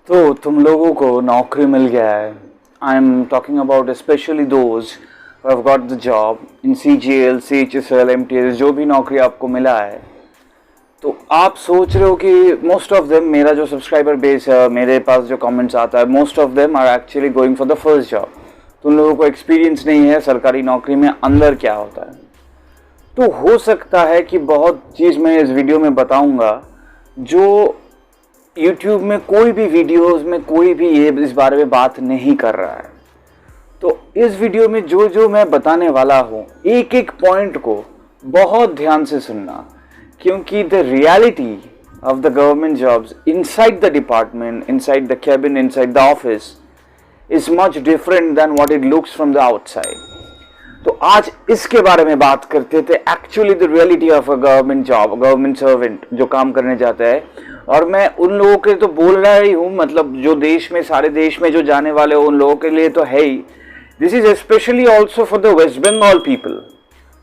तो तुम लोगों को नौकरी मिल गया है। I am talking about specially those have got the job in CGL, CHSL, MTS, जो भी नौकरी आपको मिला है। तो आप सोच रहे हो कि मोस्ट ऑफ देम, मेरा जो सब्सक्राइबर बेस है, मेरे पास जो कमेंट्स आता है, most of them are actually going for the first job. तुम लोगों को एक्सपीरियंस नहीं है सरकारी नौकरी में अंदर क्या होता है। तो हो सकता है कि बहुत चीज़ मैं इस वीडियो में बताऊंगा जो YouTube में कोई भी वीडियोस में कोई भी ये इस बारे में बात नहीं कर रहा है। तो इस वीडियो में जो जो मैं बताने वाला हूँ, एक एक पॉइंट को बहुत ध्यान से सुनना, क्योंकि the reality of the government jobs inside the department, inside the cabin, inside the office is much different than what it looks from the outside. तो आज इसके बारे में बात करते थे, actually the reality of a government job, government servant जो काम करने जाता है। और मैं उन लोगों के तो बोल रहा ही हूँ, मतलब जो देश में, सारे देश में जो जाने वाले हो उन लोगों के लिए तो है ही। This is specially also for the West Bengal people,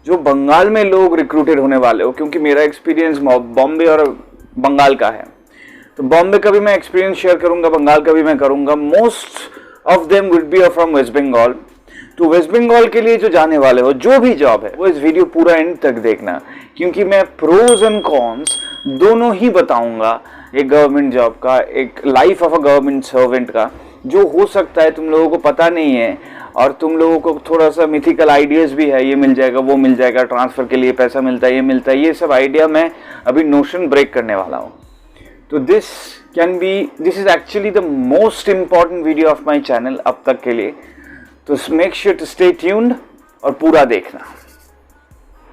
जो बंगाल में लोग रिक्रूटेड होने वाले हो, क्योंकि मेरा एक्सपीरियंस बॉम्बे और बंगाल का है। तो बॉम्बे का भी मैं एक्सपीरियंस शेयर करूंगा, बंगाल का भी मैं करूंगा। Most of them would be from West Bengal. तो वेस्ट बंगाल के लिए जो जाने वाले हो, जो भी जॉब है, वो इस वीडियो पूरा एंड तक देखना, क्योंकि मैं प्रोज एंड कॉन्स दोनों ही बताऊंगा। एक गवर्नमेंट जॉब का, एक life of a government servant का, जो हो सकता है तुम लोगों को पता नहीं है और तुम लोगों को थोड़ा सा मिथिकल आइडियाज भी है, ये मिल जाएगा, वो मिल जाएगा, ट्रांसफर के लिए पैसा मिलता है, ये मिलता है, ये सब आइडिया मैं अभी नोशन ब्रेक करने वाला हूँ। तो this is actually the most important video of my channel अब तक के लिए। तो make sure to stay tuned और पूरा देखना।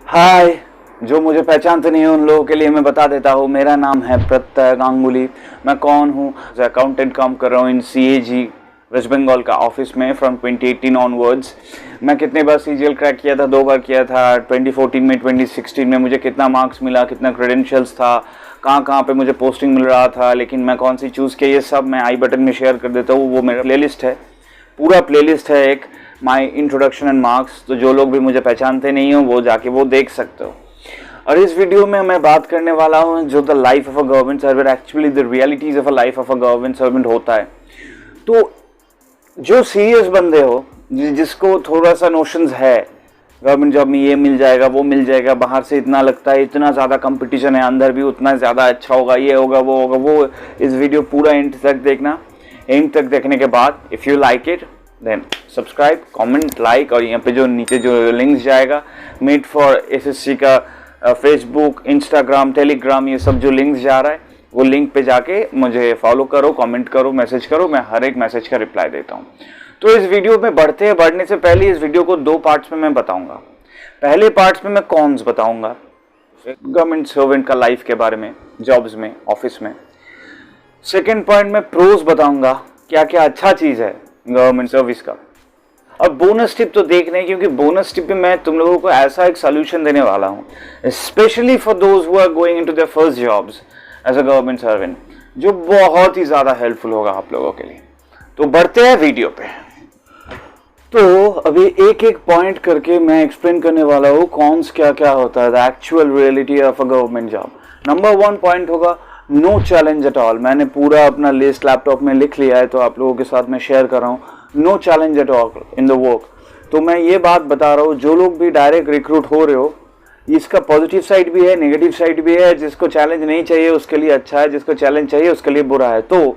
हाय, जो मुझे पहचानते नहीं है उन लोगों के लिए मैं बता देता हूँ, मेरा नाम है प्रत्यय गांगुली। मैं कौन हूँ? अकाउंटेंट काम कर रहा हूँ इन CAG वेस्ट बंगाल का ऑफिस में फ्रॉम 2018 ऑनवर्ड्स। मैं कितने बार CGL क्रैक किया था? 2 बार किया था, 2014 में, 2016 में। मुझे कितना मार्क्स मिला, कितना क्रेडेंशियल्स था, कहाँ पे मुझे पोस्टिंग मिल रहा था, लेकिन मैं कौन सी चूज़ किया, ये सब मैं आई बटन में शेयर कर देता हूँ। वो मेरा प्लेलिस्ट है, पूरा प्लेलिस्ट है एक, माय इंट्रोडक्शन एंड मार्क्स। तो जो लोग भी मुझे पहचानते नहीं हो वो जाके वो देख सकते हो। और इस वीडियो में मैं बात करने वाला हूँ जो the life of a government servant, actually the realities of a life of a government servant होता है। तो जो सीरियस बंदे हो, जिसको थोड़ा सा नोशंस है गवर्नमेंट जॉब में ये मिल जाएगा, वो मिल जाएगा, बाहर से इतना लगता है, इतना ज़्यादा कंपटीशन है, अंदर भी उतना ज़्यादा अच्छा होगा, ये होगा, वो होगा, वो इस वीडियो पूरा एंड तक देखना। एंड तक देखने के बाद if you like it then subscribe, comment, like, और यहाँ पे जो नीचे जो लिंक्स जाएगा, मेड फॉर SSC का फेसबुक, इंस्टाग्राम, टेलीग्राम, ये सब जो लिंक्स जा रहा है, वो लिंक पे जाके मुझे फॉलो करो, कमेंट करो, मैसेज करो। मैं हर एक मैसेज का रिप्लाई देता हूँ। तो इस वीडियो में बढ़ने से पहले इस वीडियो को 2 पार्ट्स में मैं बताऊँगा। पहले पार्ट्स में मैं कॉन्स बताऊँगा गवर्नमेंट सर्वेंट का लाइफ के बारे में, जॉब्स में, ऑफिस में। सेकेंड पॉइंट में प्रोज बताऊँगा, क्या क्या अच्छा चीज़ है गवर्नमेंट सर्विस का। और बोनस टिप तो देखने, क्योंकि बोनस टिप में मैं तुम लोगों को ऐसा एक सोल्यूशन देने वाला हूँ specially for those who are going into their first jobs as a government servant, जो बहुत ही ज़्यादा हेल्पफुल होगा आप लोगों के लिए। तो बढ़ते हैं वीडियो पे। तो अभी एक एक पॉइंट करके मैं एक्सप्लेन करने वाला हूँ कॉन्स क्या क्या होता है, the actual reality of a government job. Number 1 point होगा नो चैलेंज एट ऑल। मैंने पूरा अपना लिस्ट लैपटॉप में लिख लिया है, तो आप लोगों के साथ मैं शेयर कर रहा हूँ। No challenge at all in the work. तो मैं ये बात बता रहा हूँ, जो लोग भी डायरेक्ट रिक्रूट हो रहे हो, इसका पॉजिटिव साइड भी है, नेगेटिव साइड भी है। जिसको चैलेंज नहीं चाहिए उसके लिए अच्छा है, जिसको चैलेंज चाहिए उसके लिए बुरा है। तो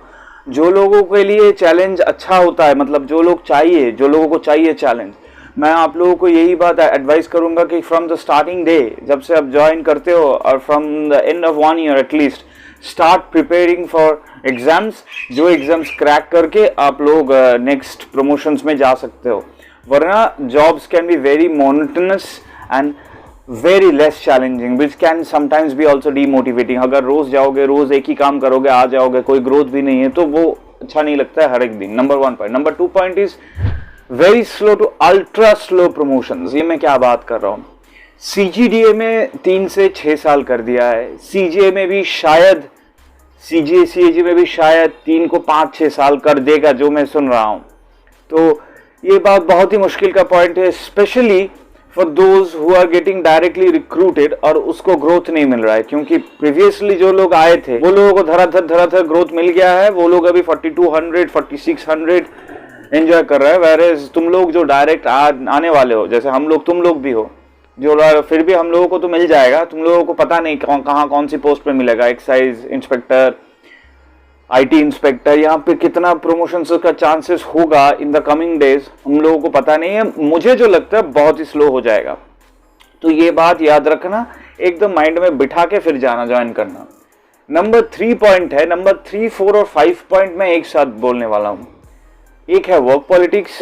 जो लोगों के लिए चैलेंज अच्छा होता है, मतलब जो लोगों को चाहिए चैलेंज, मैं आप लोगों को यही बात एडवाइस करूंगा कि फ्रॉम द स्टार्टिंग डे, जब से आप ज्वाइन करते हो, और from the end of 1 year at least, start preparing for exams. जो एग्जाम्स क्रैक करके आप लोग नेक्स्ट प्रमोशंस में जा सकते हो, वरना jobs can be very monotonous and very less challenging, which can sometimes be also demotivating. अगर रोज जाओगे, रोज एक ही काम करोगे, आ जाओगे, कोई ग्रोथ भी नहीं है, तो वो अच्छा नहीं लगता है हर एक दिन। Number 1 point. Number 2 point is very slow to ultra slow promotions. ये मैं क्या बात कर रहा हूँ, CGDA में 3 से 6 साल कर दिया है, CGA में भी शायद, CGA CAG में भी शायद 3 को 5-6 साल कर देगा, जो मैं सुन रहा हूँ। तो ये बात बहुत ही मुश्किल का पॉइंट है, specially for those who are getting directly recruited और उसको ग्रोथ नहीं मिल रहा है, क्योंकि प्रीवियसली जो लोग आए थे वो लोगों को धराधर ग्रोथ मिल गया है। वो लोग अभी 4200 4600 एंजॉय कर रहे हैं, वेरेज तुम लोग जो डायरेक्ट आने वाले हो, जैसे हम लोग तुम लोग भी हो, जो फिर भी हम लोगों को तो मिल जाएगा, तुम लोगों को पता नहीं कहाँ कौन सी पोस्ट पे मिलेगा, एक्साइज इंस्पेक्टर, आईटी इंस्पेक्टर, यहाँ पे कितना प्रमोशन का चांसेस होगा इन द कमिंग डेज हम लोगों को पता नहीं है। मुझे जो लगता है बहुत ही स्लो हो जाएगा, तो ये बात याद रखना, एकदम माइंड में बिठा के फिर जाना, ज्वाइन करना। नंबर 3 पॉइंट है, नंबर 3, 4 और 5 पॉइंट मैं एक साथ बोलने वाला हूँ। एक है वर्क पॉलिटिक्स,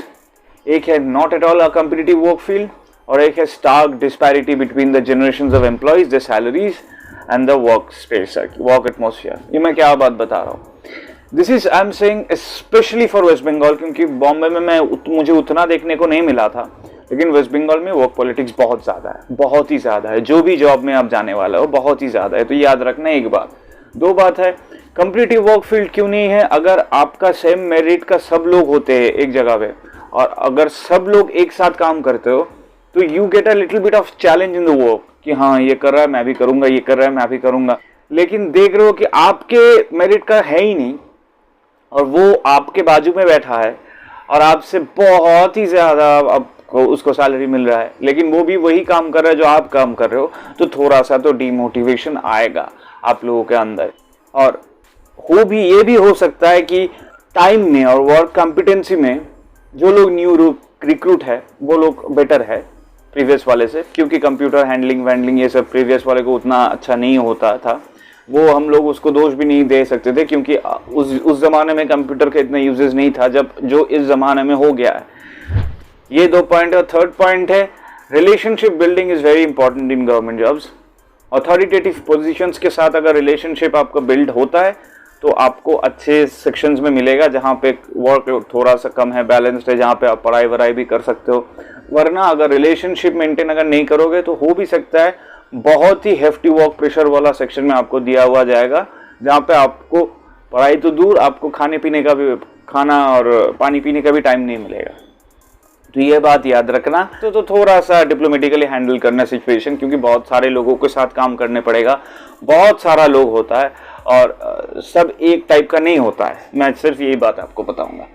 एक है not at all a competitive work field, और एक है stark disparity between the generations of employees, the salaries and the work space, work atmosphere. ये मैं क्या बात बता रहा हूँ, this is I am saying specially for West Bengal, क्योंकि बॉम्बे में मुझे उतना देखने को नहीं मिला था, लेकिन वेस्ट बंगाल में वर्क पॉलिटिक्स बहुत ज़्यादा है, बहुत ही ज़्यादा है। जो भी जॉब में आप जाने वाला हो बहुत ही ज़्यादा है, तो याद रखना एक बात। 2 बात है, कॉम्पिटिटिव वर्क फील्ड क्यों नहीं है, अगर आपका सेम मेरिट का सब लोग होते हैं एक जगह पे, और अगर सब लोग एक साथ काम करते हो, तो you get a little bit of challenge in the work कि हाँ ये कर रहा है मैं भी करूंगा, ये कर रहा है मैं भी करूंगा। लेकिन देख रहे हो कि आपके मेरिट का है ही नहीं, और वो आपके बाजू में बैठा है और आपसे बहुत ही ज़्यादा आपको उसको सैलरी मिल रहा है, लेकिन वो भी वही काम कर रहा है जो आप काम कर रहे हो, तो थोड़ा सा तो डीमोटिवेशन आएगा आप लोगों के अंदर। और ये भी हो सकता है कि टाइम में और वर्क कॉम्पिटेंसी में जो लोग न्यू रिक्रूट है वो लोग बेटर है प्रीवियस वाले से, क्योंकि कंप्यूटर हैंडलिंग ये सब प्रीवियस वाले को उतना अच्छा नहीं होता था। वो हम लोग उसको दोष भी नहीं दे सकते थे, क्योंकि उस ज़माने में कंप्यूटर का इतना यूजेस नहीं था जब जो इस ज़माने में हो गया है। ये 2 पॉइंट है। 3rd पॉइंट है, relationship building is very important in government jobs. Authoritative positions के साथ अगर रिलेशनशिप आपका बिल्ड होता है तो आपको अच्छे सेक्शंस में मिलेगा, जहाँ पे वर्क थोड़ा सा कम है, बैलेंस्ड है, जहाँ पे आप पढ़ाई वढ़ाई भी कर सकते हो। वरना अगर रिलेशनशिप मेंटेन अगर नहीं करोगे तो हो भी सकता है बहुत ही हेफ्टी वर्क प्रेशर वाला सेक्शन में आपको दिया हुआ जाएगा, जहाँ पे आपको पढ़ाई तो दूर, आपको खाना और पानी पीने का भी टाइम नहीं मिलेगा। तो ये बात याद रखना। तो थोड़ा सा डिप्लोमेटिकली हैंडल करना सिचुएशन, क्योंकि बहुत सारे लोगों के साथ काम करने पड़ेगा, बहुत सारा लोग होता है और सब एक टाइप का नहीं होता है। मैं सिर्फ यही बात आपको बताऊंगा।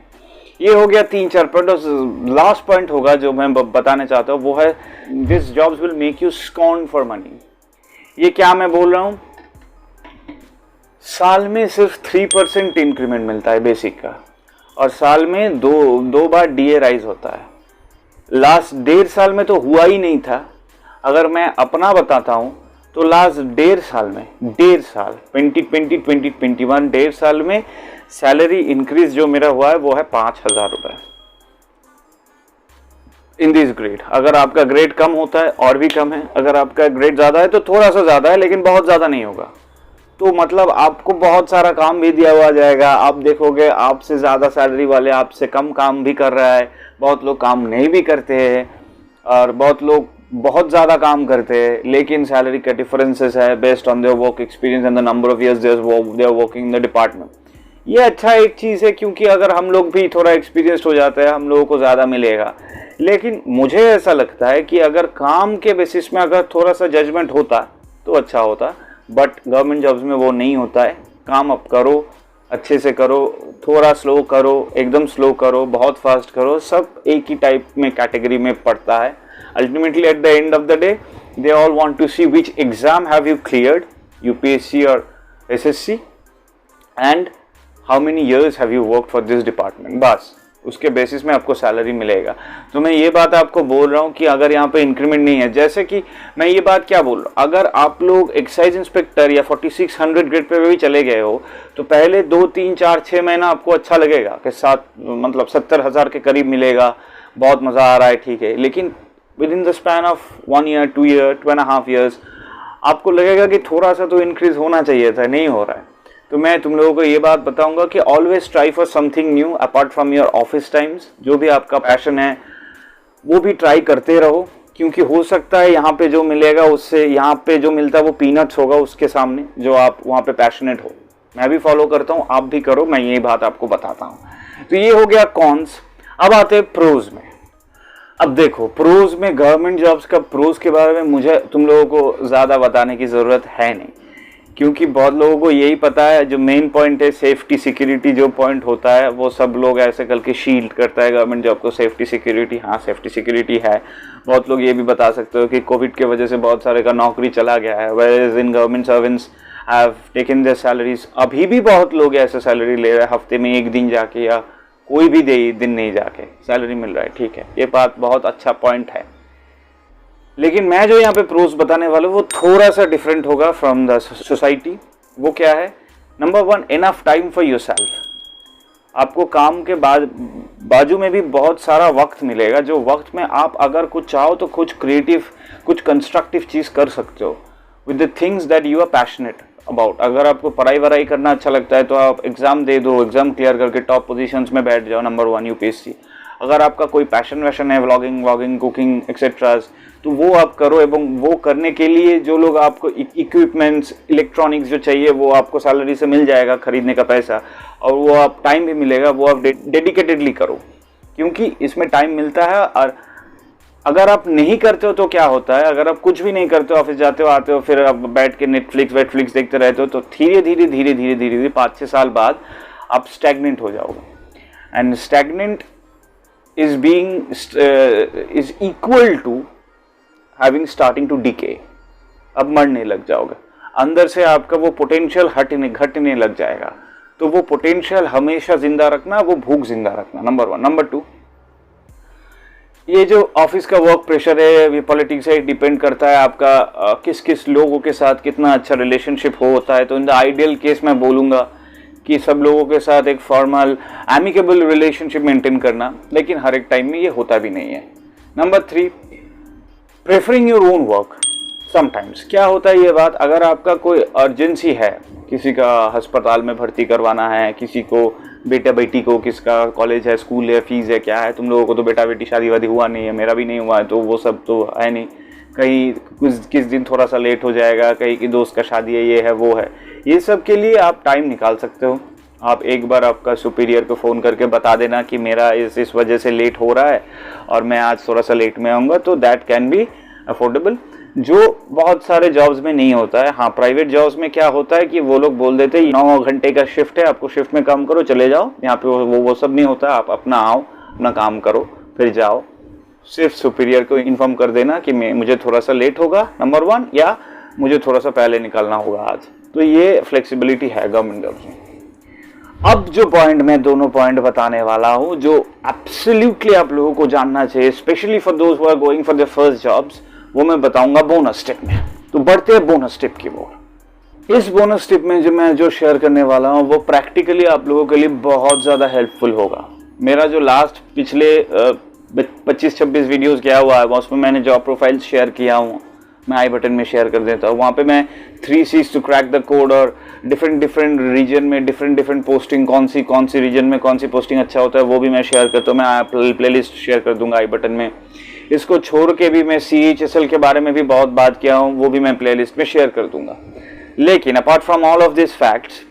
ये हो गया 3-4 पॉइंट। लास्ट पॉइंट होगा जो मैं बताना चाहता हूँ वो है this jobs will make you scorn for money. ये क्या मैं बोल रहा हूँ, साल में सिर्फ 3% इंक्रीमेंट मिलता है बेसिक का, और साल में दो बार डीए राइज होता है। लास्ट 1.5 साल में तो हुआ ही नहीं था। अगर मैं अपना बताता हूँ तो लास्ट 1.5 साल में 2020 2021 1.5 साल में सैलरी इंक्रीज जो मेरा हुआ है वो है 5,000 रुपये इन दिस ग्रेड। अगर आपका ग्रेड कम होता है और भी कम है, अगर आपका ग्रेड ज़्यादा है तो थोड़ा सा ज़्यादा है, लेकिन बहुत ज़्यादा नहीं होगा। तो मतलब आपको बहुत सारा काम भी दिया हुआ जाएगा। आप देखोगे आपसे ज़्यादा सैलरी वाले आपसे कम काम भी कर रहा है, बहुत लोग काम नहीं भी करते हैं, और बहुत लोग बहुत ज़्यादा काम करते हैं, लेकिन सैलरी का डिफरेंसेस है based on their work experience and the number of years they are working in the department. ये अच्छा एक चीज़ है, क्योंकि अगर हम लोग भी थोड़ा एक्सपीरियंस्ड हो जाते हैं हम लोगों को ज़्यादा मिलेगा। लेकिन मुझे ऐसा लगता है कि अगर काम के बेसिस में अगर थोड़ा सा जजमेंट होता तो अच्छा होता, बट गवर्नमेंट जॉब्स में वो नहीं होता है। काम आप करो, अच्छे से करो, थोड़ा स्लो करो, एकदम स्लो करो, बहुत फास्ट करो, सब एक ही टाइप में कैटेगरी में पड़ता है। Ultimately at the end of the day they all want to see which exam have you cleared, UPSC or SSC, and how many years have you work for this department. बस उसके basis में आपको salary मिलेगा। तो मैं ये बात आपको बोल रहा हूँ कि अगर यहाँ पे इंक्रीमेंट नहीं है, जैसे कि मैं ये बात क्या बोल रहा हूँ, अगर आप लोग एक्साइज इंस्पेक्टर या 4600 ग्रेड पे भी चले गए हो तो पहले 2, 3, 4, 6 महीना आपको अच्छा लगेगा कि 70,000 के करीब मिलेगा, बहुत मज़ा आ रहा है, ठीक है। लेकिन with in the span of 1 year, 2 year, 2.5 years आपको लगेगा कि थोड़ा सा तो इंक्रीज होना चाहिए था, नहीं हो रहा है। तो मैं तुम लोगों को ये बात बताऊंगा कि always try for something new apart from your office times. जो भी आपका पैशन है वो भी ट्राई करते रहो, क्योंकि हो सकता है यहाँ पे जो मिलेगा उससे यहाँ पे जो मिलता है वो पीनट्स होगा उसके सामने, जो आप वहाँ पे पैशनेट हो। मैं भी फॉलो करता हूँ, आप भी करो, मैं यही बात आपको बताता हूँ। तो ये हो गया कॉन्स। अब आते हैं प्रोज में। अब देखो प्रोज में, गवर्नमेंट जॉब्स का प्रोज के बारे में मुझे तुम लोगों को ज़्यादा बताने की ज़रूरत है नहीं, क्योंकि बहुत लोगों को यही पता है। जो मेन पॉइंट है सेफ्टी सिक्योरिटी, जो पॉइंट होता है वो सब लोग ऐसे करके शील्ड करता है गवर्नमेंट जॉब को। सेफ्टी सिक्योरिटी, हाँ सेफ्टी सिक्योरिटी है। बहुत लोग ये भी बता सकते हो कि कोविड की वजह से बहुत सारे का नौकरी चला गया है, wherein government servants have taken their salaries. अभी भी बहुत लोग ऐसे सैलरी ले रहे हैं, हफ्ते में एक दिन जाके या कोई भी दिन नहीं जाके सैलरी मिल रहा है, ठीक है, ये बात बहुत अच्छा पॉइंट है। लेकिन मैं जो यहाँ पे प्रोज बताने वाला हूँ वो थोड़ा सा डिफरेंट होगा फ्रॉम द सोसाइटी। वो क्या है? Number 1, enough time for yourself. आपको काम के बाद बाजू में भी बहुत सारा वक्त मिलेगा, जो वक्त में आप अगर कुछ चाहो तो कुछ क्रिएटिव, कुछ कंस्ट्रक्टिव चीज़ कर सकते हो with the things that you are passionate about. अगर आपको पढ़ाई वढ़ाई करना अच्छा लगता है तो आप एग्ज़ाम दे दो, एग्ज़ाम क्लियर करके टॉप पोजीशंस में बैठ जाओ, नंबर 1 यूपीएससी। अगर आपका कोई पैशन वैशन है, व्लॉगिंग व्लॉगिंग कुकिंग एक्सेट्राज, तो वो आप करो। एवं वो करने के लिए जो लोग आपको इक्विपमेंट्स, इलेक्ट्रॉनिक्स जो चाहिए वो आपको सैलरी से मिल जाएगा, खरीदने का पैसा, और वो आप टाइम भी मिलेगा, वो आप डेडिकेटेडली करो, क्योंकि इसमें टाइम मिलता है। और अगर आप नहीं करते हो तो क्या होता है, अगर आप कुछ भी नहीं करते हो, ऑफिस जाते हो आते हो, फिर आप बैठ के नेटफ्लिक्स देखते रहते हो, तो धीरे धीरे 5-6 साल बाद आप स्टैग्नेंट हो जाओगे। And stagnant is equal to having starting to decay। अब मरने लग जाओगे, अंदर से आपका वो पोटेंशियल घटने लग जाएगा। तो वो पोटेंशियल हमेशा जिंदा रखना, वो भूख जिंदा रखना, नंबर 1। नंबर 2, ये जो ऑफिस का वर्क प्रेशर है, ये पॉलिटिक्स है, डिपेंड करता है आपका किस किस लोगों के साथ कितना अच्छा रिलेशनशिप होता है। तो इन द आइडियल केस मैं बोलूँगा कि सब लोगों के साथ एक फॉर्मल एमिकेबल रिलेशनशिप मेंटेन करना, लेकिन हर एक टाइम में ये होता भी नहीं है। Number 3, preferring your own work. Sometimes क्या होता है ये बात, अगर आपका कोई अर्जेंसी है, किसी का अस्पताल में भर्ती करवाना है, किसी को बेटा बेटी को, किसका कॉलेज है, स्कूल है, फीस है, क्या है, तुम लोगों को तो बेटा बेटी शादी वादी हुआ नहीं है, मेरा भी नहीं हुआ है, तो वो सब तो है नहीं। कहीं किस दिन थोड़ा सा लेट हो जाएगा, कहीं की दोस्त का शादी है, ये है वो है, ये सब के लिए आप टाइम निकाल सकते हो। आप एक बार आपका सुपीरियर को फ़ोन करके बता देना कि मेरा इस वजह से लेट हो रहा है और मैं आज थोड़ा सा लेट में आऊँगा, तो दैट कैन बी अफोर्डेबल, जो बहुत सारे जॉब्स में नहीं होता है। हाँ, प्राइवेट जॉब्स में क्या होता है कि वो लोग बोल देते हैं 9 घंटे का शिफ्ट है, आपको शिफ्ट में काम करो, चले जाओ। यहाँ पे वो सब नहीं होता, आप अपना आओ, अपना काम करो, फिर जाओ। सिर्फ सुपीरियर को इन्फॉर्म कर देना कि मुझे थोड़ा सा लेट होगा, नंबर 1, या मुझे थोड़ा सा पहले निकलना होगा आज। तो ये फ्लेक्सिबिलिटी है गवर्नमेंट जॉब्स में। अब जो पॉइंट मैं दोनों पॉइंट बताने वाला हूँ, जो एब्सोल्युटली आप लोगों को जानना चाहिए, specially for those who are going for the first jobs, वो मैं बताऊंगा बोनस टिप में। तो बढ़ते हैं बोनस टिप की ओर। इस बोनस टिप में जो शेयर करने वाला हूँ वो प्रैक्टिकली आप लोगों के लिए बहुत ज़्यादा हेल्पफुल होगा। मेरा जो लास्ट पिछले 25-26 वीडियोस गया हुआ है, उसमें मैंने जॉब प्रोफाइल शेयर किया हूँ, मैं आई बटन में शेयर कर देता हूँ। वहाँ पे मैं 3 C's to crack the code और डिफरेंट रीजन में डिफरेंट पोस्टिंग, कौन सी रीजन में कौन सी पोस्टिंग अच्छा होता है, वो भी मैं शेयर करता हूँ। मैं प्लेलिस्ट शेयर कर दूंगा आई बटन में। इसको छोड़ के भी मैं CHSL के बारे में भी बहुत बात किया हूँ, वो भी मैं प्लेलिस्ट में शेयर कर दूंगा। लेकिन apart from all of this facts,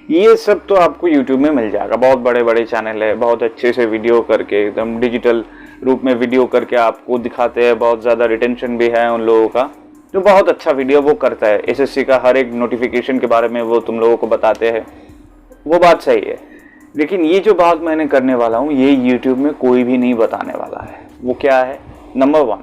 ये सब तो आपको यूट्यूब में मिल जाएगा। बहुत बड़े चैनल है, बहुत अच्छे से वीडियो करके, एकदम डिजिटल रूप में वीडियो करके आपको दिखाते हैं। बहुत ज़्यादा रिटेंशन भी है उन लोगों का, जो बहुत अच्छा वीडियो वो करता है। SSC का हर एक नोटिफिकेशन के बारे में वो तुम लोगों को बताते हैं, वो बात सही है। लेकिन ये जो बात मैंने करने वाला हूँ, ये यूट्यूब में कोई भी नहीं बताने वाला है। वो क्या है? नंबर 1,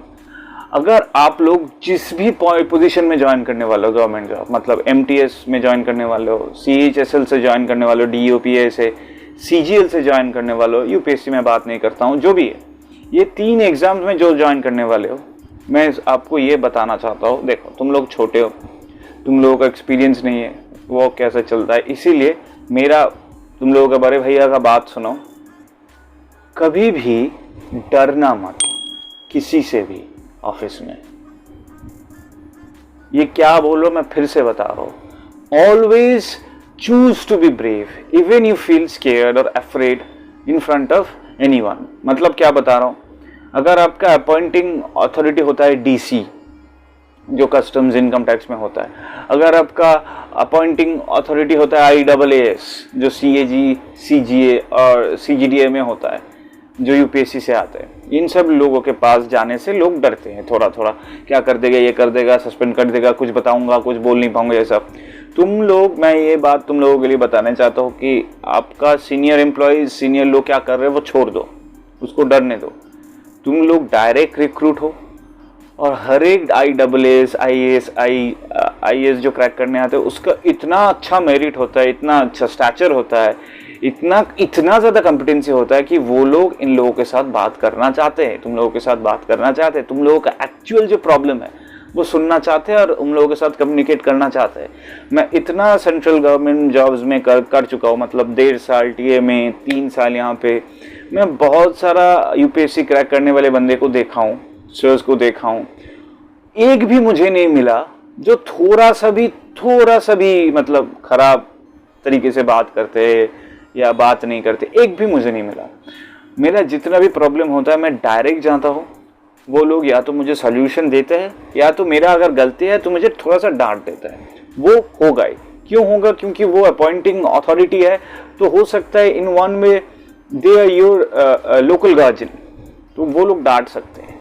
अगर आप लोग जिस भी पोजीशन में ज्वाइन करने वाले हो, गवर्नमेंट जॉब मतलब MTS में ज्वाइन करने वाले हो, CHSL से ज्वाइन करने वाले हो, DOPA से, CGL से ज्वाइन करने वाले हो, UPSC में बात नहीं करता हूँ, जो भी है, ये 3 एग्जाम्स में जो ज्वाइन करने वाले हो, मैं आपको ये बताना चाहता हूँ। देखो, तुम लोग छोटे हो, तुम लोगों का एक्सपीरियंस नहीं है वो कैसे चलता है, इसीलिए मेरा तुम लोगों के बड़े भैया का बात सुनो। कभी भी डरना मत किसी से भी ऑफिस में। ये क्या बोलो, मैं फिर से बता रहा हूँ, always choose to be brave even you feel scared or afraid in front of anyone. मतलब क्या बता रहा हूँ, अगर आपका अपॉइंटिंग अथॉरिटी होता है DC, जो कस्टम्स इनकम टैक्स में होता है, अगर आपका अपॉइंटिंग अथॉरिटी होता है IAAS, जो CAG, CGA और CGDA में होता है, जो यूपीएससी से आते हैं, इन सब लोगों के पास जाने से लोग डरते हैं थोड़ा थोड़ा, क्या कर देगा, ये कर देगा, सस्पेंड कर देगा, कुछ बताऊंगा, कुछ बोल नहीं पाऊंगा, ये सब। तुम लोग, मैं ये बात तुम लोगों के लिए बताना चाहता हूँ कि आपका सीनियर एम्प्लॉयज, सीनियर लोग क्या कर रहे हैं वो छोड़ दो, उसको डरने दो। तुम लोग डायरेक्ट रिक्रूट हो और हर एक IAAS, IAS जो क्रैक करने आते हैं उसका इतना अच्छा मेरिट होता है, इतना अच्छा स्टैचर होता है, इतना ज़्यादा कॉम्पिटेंसी होता है कि वो लोग इन लोगों के साथ बात करना चाहते हैं, तुम लोगों के साथ बात करना चाहते हैं, तुम लोगों का एक्चुअल जो प्रॉब्लम है वो सुनना चाहते हैं और उन लोगों के साथ कम्युनिकेट करना चाहते हैं। मैं इतना सेंट्रल गवर्नमेंट जॉब्स में कर चुका हूँ, मतलब 1.5 साल TA में, 3 साल यहाँ पे, मैं बहुत सारा UPSC क्रैक करने वाले बंदे को देखा हूँ, सर्स को देखा हूँ। एक भी मुझे नहीं मिला जो थोड़ा सा भी मतलब खराब तरीके से बात करते या बात नहीं करते, एक भी मुझे नहीं मिला। मेरा जितना भी प्रॉब्लम होता है मैं डायरेक्ट जाता हूँ, वो लोग या तो मुझे सोल्यूशन देते हैं या तो मेरा अगर गलती है तो मुझे थोड़ा सा डांट देता है। वो होगा ही, क्यों होगा, क्योंकि वो अपॉइंटिंग अथॉरिटी है, तो हो सकता है in one way they are your local guardian, तो वो लोग डांट सकते हैं।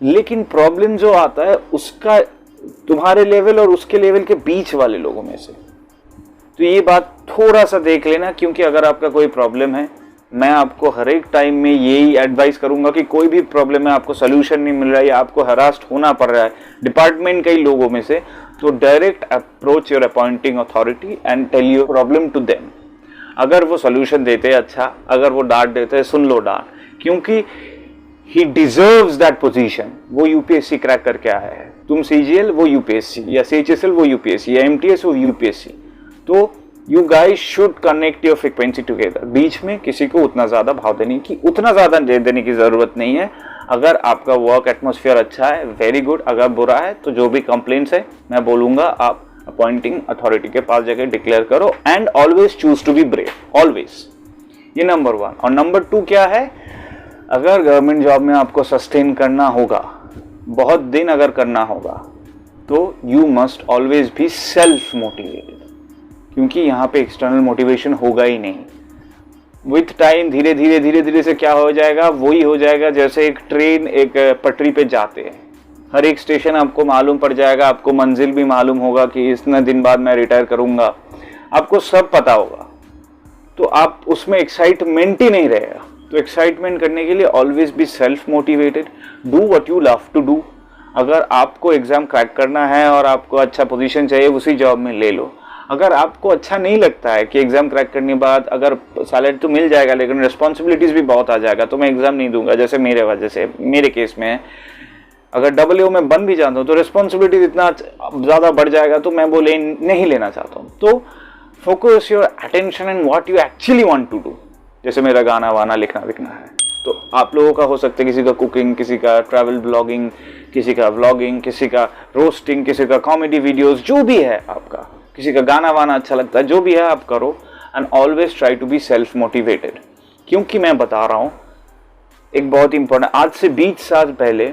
लेकिन प्रॉब्लम जो आता है उसका तुम्हारे लेवल और उसके लेवल के बीच वाले लोगों में से, तो ये बात थोड़ा सा देख लेना। क्योंकि अगर आपका कोई प्रॉब्लम है, मैं आपको हर एक टाइम में यही एडवाइस करूंगा कि कोई भी प्रॉब्लम है, आपको सोल्यूशन नहीं मिल रहा है या आपको हरास्ट होना पड़ रहा है डिपार्टमेंट के ही लोगों में से, तो direct approach your appointing authority and tell your problem to them. अगर वो सोल्यूशन देते हैं अच्छा, अगर वो डांट देते हैं सुन लो डांट, क्योंकि ही डिजर्व्स दैट पोजीशन। वो यूपीएससी क्रैक करके आया है, तुम CGL वो यूपीएससी, या CHSL वो यूपीएससी, या MTS वो यूपीएससी, तो you guys should connect your frequency together. बीच में किसी को उतना ज़्यादा भाव देने की ज़रूरत नहीं है। अगर आपका वर्क एटमॉस्फेयर अच्छा है, वेरी गुड, अगर बुरा है तो जो भी कंप्लेंट्स है मैं बोलूँगा आप अपॉइंटिंग अथॉरिटी के पास जाकर डिक्लेयर करो, and always choose to be brave, always. ये नंबर 1। और नंबर 2 क्या है, अगर गवर्नमेंट जॉब में आपको सस्टेन करना होगा, बहुत दिन अगर करना होगा, तो you must always be self motivated, क्योंकि यहाँ पे एक्सटर्नल मोटिवेशन होगा ही नहीं। विथ टाइम धीरे धीरे से क्या हो जाएगा, वही हो जाएगा जैसे एक ट्रेन एक पटरी पे जाते हैं, हर एक स्टेशन आपको मालूम पड़ जाएगा, आपको मंजिल भी मालूम होगा कि इतने दिन बाद मैं रिटायर करूँगा, आपको सब पता होगा, तो आप उसमें एक्साइटमेंट ही नहीं रहेगा। तो एक्साइटमेंट करने के लिए always be self motivated, do what you love to do. अगर आपको एग्जाम क्रैक करना है और आपको अच्छा पोजीशन चाहिए, उसी जॉब में ले लो। अगर आपको अच्छा नहीं लगता है कि एग्जाम क्रैक करने के बाद अगर सैलरी तो मिल जाएगा लेकिन रिस्पॉन्सिबिलिटीज भी बहुत आ जाएगा, तो मैं एग्जाम नहीं दूंगा, जैसे मेरे केस में अगर AA में बन भी जाता हूँ तो रिस्पॉन्सिबिलिटीज इतना ज़्यादा बढ़ जाएगा, तो मैं वो नहीं लेना चाहता हूँ। तो focus your attention and what you actually want to do. जैसे मेरा गाना वाना लिखना है, तो आप लोगों का हो सकता है किसी का कुकिंग, किसी का ट्रैवल ब्लॉगिंग, किसी का व्लॉगिंग, किसी का रोस्टिंग, किसी का कॉमेडी वीडियोस, जो भी है आपका, किसी का गाना वाना अच्छा लगता है, जो भी है आप करो, and always try to be self motivated. क्योंकि मैं बता रहा हूँ एक बहुत इंपॉर्टेंट, आज से 20 साल पहले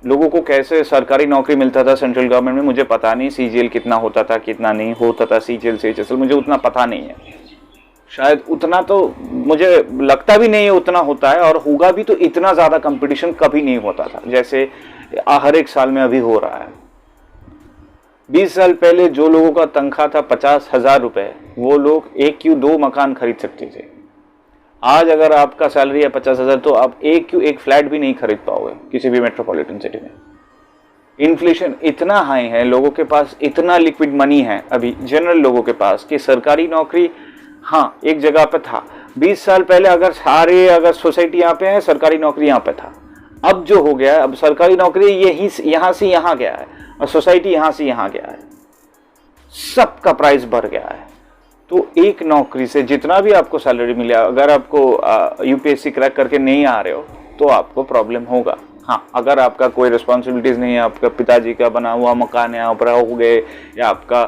लोगों को कैसे सरकारी नौकरी मिलता था सेंट्रल गवर्नमेंट में, मुझे पता नहीं। CGL कितना होता था, कितना नहीं होता था, CGL CHSL मुझे उतना पता नहीं है, शायद उतना तो मुझे लगता भी नहीं है उतना होता है, और होगा भी तो इतना ज़्यादा कंपटीशन कभी नहीं होता था जैसे हर एक साल में अभी हो रहा है। 20 साल पहले जो लोगों का तनख्वाह था 50,000 रुपये, वो लोग 1 या 2 मकान खरीद सकते थे। आज अगर आपका सैलरी है 50,000, तो आप 1 या 1 फ्लैट भी नहीं खरीद पाओगे किसी भी मेट्रोपॉलिटन सिटी में। इन्फ्लेशन इतना हाई है, लोगों के पास इतना लिक्विड मनी है अभी जनरल लोगों के पास कि सरकारी नौकरी हाँ एक जगह पे था। 20 साल पहले अगर सोसाइटी यहाँ पे है, सरकारी नौकरी यहाँ पे था। अब जो हो गया है, अब सरकारी नौकरी यहाँ से यहाँ गया है और सोसाइटी यहाँ से यहाँ गया है, सबका प्राइस बढ़ गया है। तो एक नौकरी से जितना भी आपको सैलरी मिले, अगर आपको यूपीएससी क्रैक करके नहीं आ रहे हो तो आपको प्रॉब्लम होगा। हाँ, अगर आपका कोई रिस्पॉन्सिबिलिटीज़ नहीं है, आपका पिताजी का बना हुआ मकान है, आप रहोगे, या आपका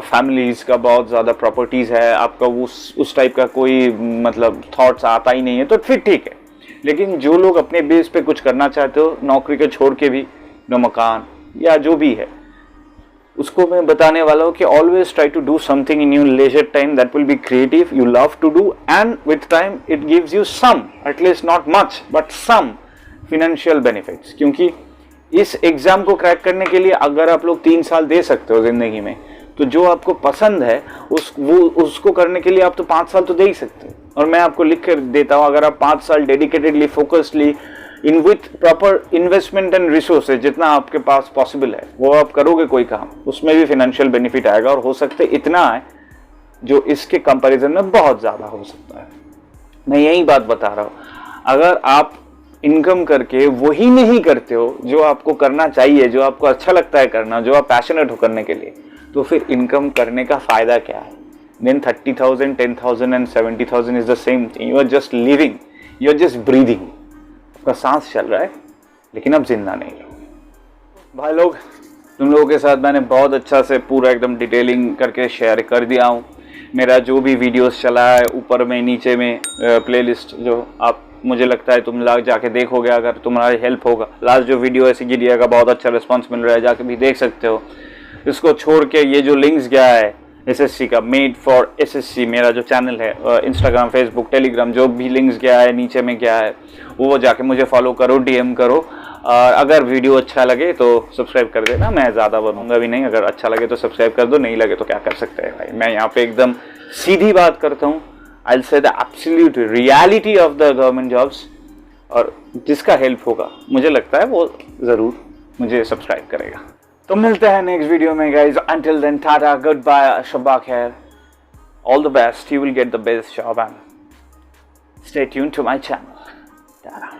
फैमिलीज़ का बहुत ज़्यादा प्रॉपर्टीज़ है, आपका उस टाइप का कोई मतलब थॉट्स आता ही नहीं है, तो फिर ठीक है। लेकिन जो लोग अपने बेस पे कुछ करना चाहते हो, नौकरी को छोड़ के भी, न मकान या जो भी है, उसको मैं बताने वाला हूँ कि always try to do something in your leisure time that will be creative, you love to do, and with time it gives you some, at least not much but some financial benefits. क्योंकि इस exam को crack करने के लिए अगर आप लोग 3 साल दे सकते हो जिंदगी में, तो जो आपको पसंद है उसको करने के लिए आप तो 5 साल तो दे ही सकते हो। और मैं आपको लिख कर देता हूँ, अगर आप 5 साल dedicatedly, फोकसली, in with proper investment and resources, जितना आपके पास पॉसिबल है वो आप करोगे कोई काम, उसमें भी फिनेंशियल बेनिफिट आएगा। और हो सकता है इतना है जो इसके कंपैरिजन में बहुत ज़्यादा हो सकता है। मैं यही बात बता रहा हूँ, अगर आप इनकम करके वही नहीं करते हो जो आपको करना चाहिए, जो आपको अच्छा लगता है करना, जो आप पैशनेट हो करने के लिए, तो फिर इनकम करने का फ़ायदा क्या है? Then 30,000, 10,000 and 70,000 is the same thing. You are just living, you are just breathing. आपका सांस चल रहा है लेकिन आप जिंदा नहीं हो। भाई लोग, तुम लोगों के साथ मैंने बहुत अच्छा से पूरा एकदम डिटेलिंग करके शेयर कर दिया हूँ। मेरा जो भी वीडियोस चला है ऊपर में नीचे में प्लेलिस्ट, जो आप मुझे लगता है तुम लोग जाके देखोगे, अगर तुम्हारी हेल्प होगा। लास्ट जो वीडियो है सीजीडीए का बहुत अच्छा रिस्पांस मिल रहा है, जाके भी देख सकते हो। इसको छोड़ के ये जो लिंक्स गया है एसएससी का, मेड फॉर एसएससी, मेरा जो चैनल है इंस्टाग्राम, फेसबुक, टेलीग्राम, जो भी लिंक्स गया है नीचे में गया है, वो जाके मुझे फॉलो करो, डीएम करो। और अगर वीडियो अच्छा लगे तो सब्सक्राइब कर देना, मैं ज़्यादा बनूंगा भी नहीं। अगर अच्छा लगे तो सब्सक्राइब कर दो, नहीं लगे तो क्या कर सकते हैं भाई। मैं यहाँ पे एकदम सीधी बात करता हूँ। I will say the absolute reality of the government jobs, और जिसका हेल्प होगा मुझे लगता है वो ज़रूर मुझे सब्सक्राइब करेगा। तो मिलते हैं नेक्स्ट वीडियो में guys. Until then, tata, good bye, शब्बा खैर, all the best, you will get the best job and stay tuned to my channel. Tata.